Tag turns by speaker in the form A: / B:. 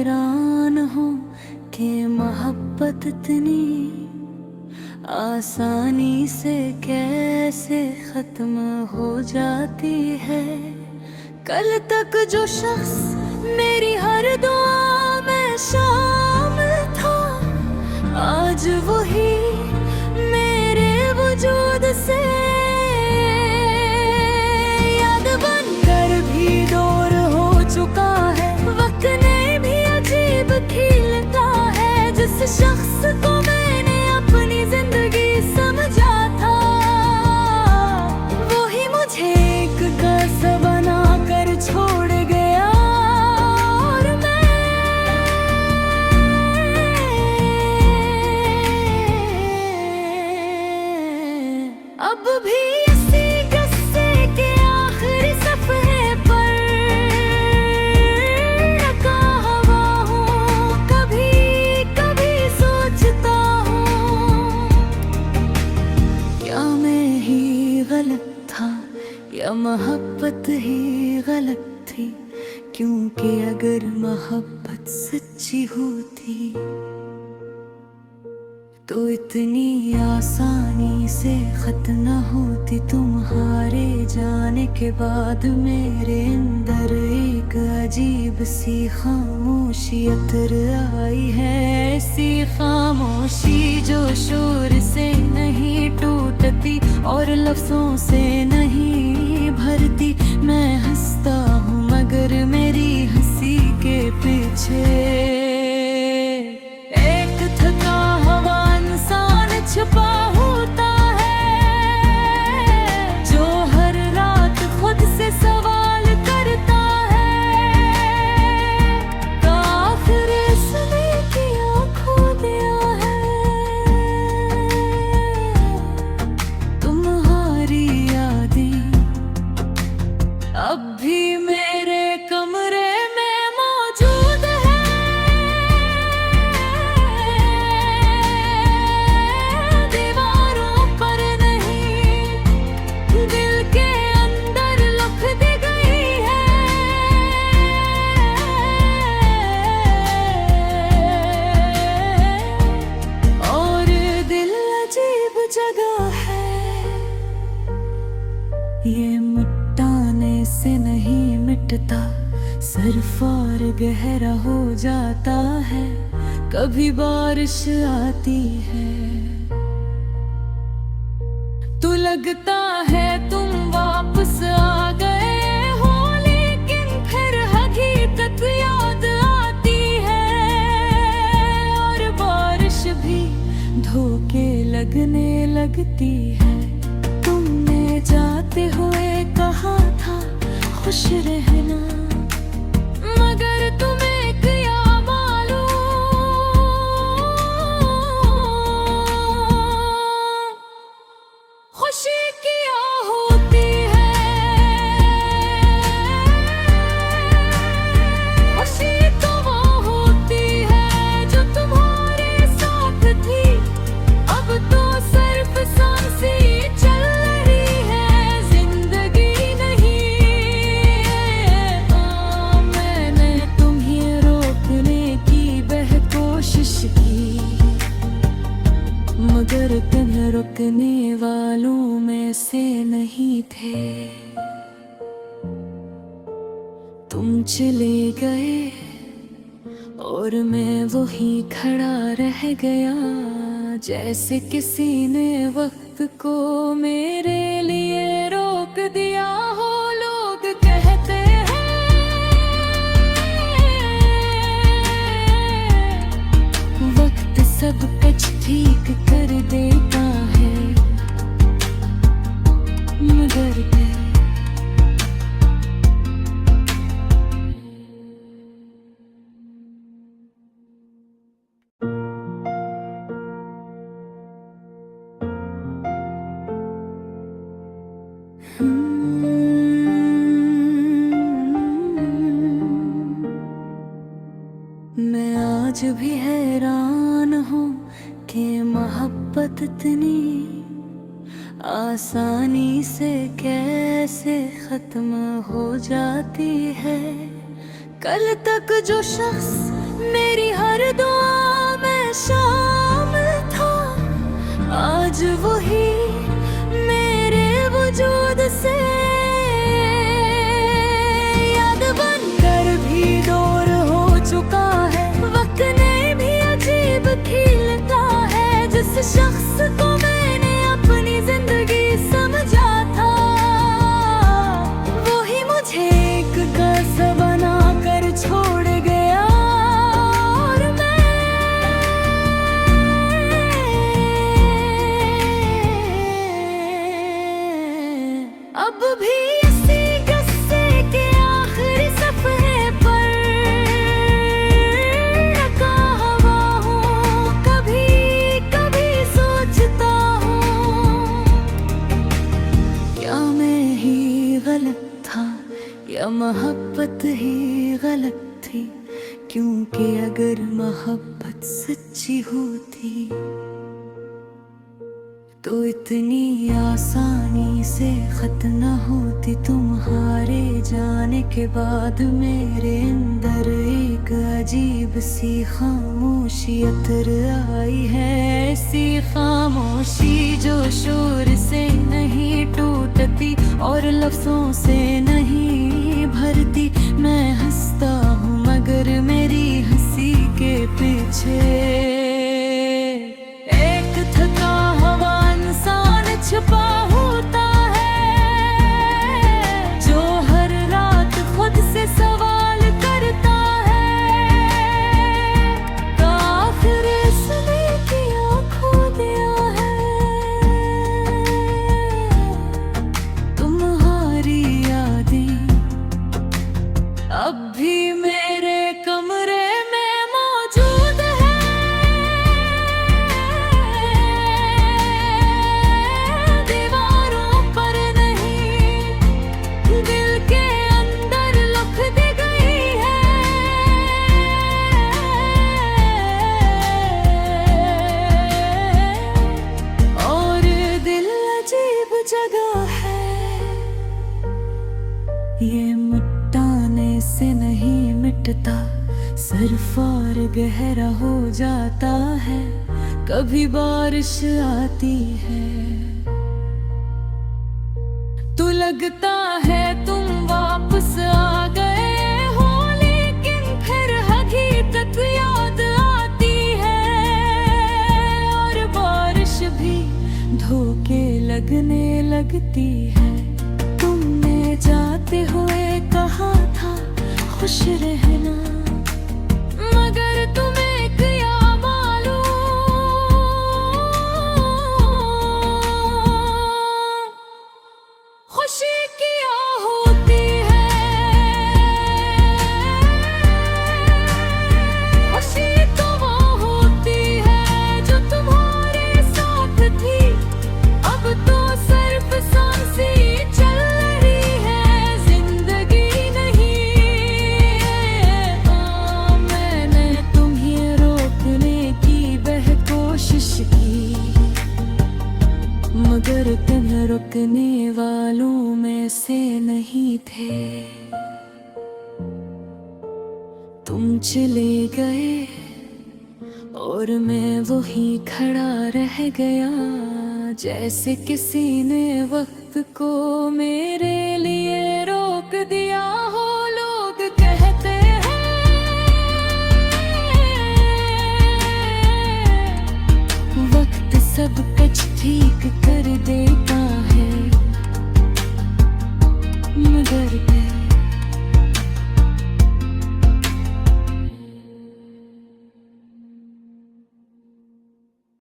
A: हैरान हूँ कि मोहब्बत इतनी आसानी से कैसे खत्म हो जाती है। कल तक जो शख्स मेरी हर दुआ में शामिल था, आज वही मेरे वजूद से याद बनकर भी दूर हो चुका है। वक्त ने भी अजीब खिलता है। जिस शख्स को मैंने अपनी जिंदगी समझा था, वही मुझे एक कसम बना कर छोड़ गया। और मैं अब भी इसी किस्से के आखिरी सफ़े पर अटका हुआ हूँ। कभी कभी सोचता हूँ, क्या मैं ही गलत था या मोहब्बत ही गलत थी? क्योंकि अगर मोहब्बत सच्ची होती तो इतनी आसानी से खत्म न होती। तुम्हारे जाने के बाद मेरे अंदर एक अजीब सी खामोशी अतर आई है। ऐसी खामोशी जो शोर से नहीं टूटती और लफ्जों से नहीं भरती। मैं हंसता हूँ मगर मेरी हंसी के पीछे एक थका हुआ इंसान छुपा होता है, जो हर रात खुद से सवाल करता है, आखिर इसने क्या खो दिया है? तुम्हारी यादें अब भी मेरे कमरे में मौजूद है। दीवारों पर नहीं, दिल के अंदर लिख दी गई है। और दिल अजीब जगह है, ये मिटाने से नहीं मिटता, सिर्फ और गहरा हो जाता है। कभी बारिश आती है तो लगता है तुम वापस आ गए हो, लेकिन फिर हकीकत याद आती है। और बारिश भी धोखे लगने लगती है। तुमने जाते हुए कहा था खुश रहना, मगर तुम्हें क्या मालूम खुशी क्या होती है। खुशी तो वो होती है जो तुम्हारे साथ थी। अब तो सिर्फ सांसें चल रही है, जिंदगी नहीं। मैंने तुम्हें रोकने की कोशिश की, मगर तुम रुकने वालों में से नहीं थे। तुम चले गए और मैं वहीं खड़ा रह गया, जैसे किसी ने वक्त को मेरे लिए रोक दिया हो। लोग कहते हैं वक्त सब कुछ ठीक कर देता है, मगर मैं आज भी हैरान हूँ कि मोहब्बत इतनी आसानी से कैसे खत्म हो जाती है। कल तक जो शख्स मेरी हर दुआ में शामिल था। आज वही मेरे वजूद से याद बनकर भी दूर हो चुका है। वक्त ने भी अजीब खिलता है। जिस शख्स को मैंने अपनी जिंदगी समझा था, वही मुझे एक कसम बना कर छोड़ गया। और मैं अब भी इसी किस्से के आखिरी सफ़े पर रखा हुआ हूँ। कभी कभी सोचता हूँ, क्या मैं ही गलत था या मोहब्बत ही गलत थी? क्योंकि अगर मोहब्बत सच्ची होती तो इतनी आसानी से खत्म न होती। तुम्हारे जाने के बाद मेरे अंदर एक अजीब सी खामोशी अतर आई है। ऐसी खामोशी जो शोर से नहीं टूटती और लफ्जों से नहीं भरती। मैं हंसता हूँ मगर मेरी हंसी के पीछे एक थका हुआ इंसान छुपा होता है, जो हर रात खुद से सवाल करता है, आखिर इसने क्या खो दिया है? तुम्हारी यादें अब भी मेरे कमरे में मौजूद है। दीवारों पर नहीं, दिल के अंदर लिख दी गई है। और दिल अजीब जगह है, ये मिटाने से नहीं मिटता, सिर्फ और गहरा हो जाता है। कभी बारिश आती है तो लगता है तुम वापस आ गए हो, लेकिन फिर हकीकत याद आती है। और बारिश भी धोखे लगने लगती है। तुमने जाते हुए कहा था खुश रहना, मगर तुम्हें क्या मालूम खुशी क्या होती है। खुशी तो वो होती है जो तुम्हारे साथ थी। अब तो सिर्फ सांसें चल रही है, जिंदगी नहीं। मैंने तुम्हें रोकने की कोशिश की, मगर तुम रुकने वालों में से नहीं थे। तुम चले गए और मैं वही खड़ा रह गया, जैसे किसी ने वक्त को मेरे लिए रोक दिया हो। लोग कहते हैं वक्त सब कुछ ठीक कर देता है, मगर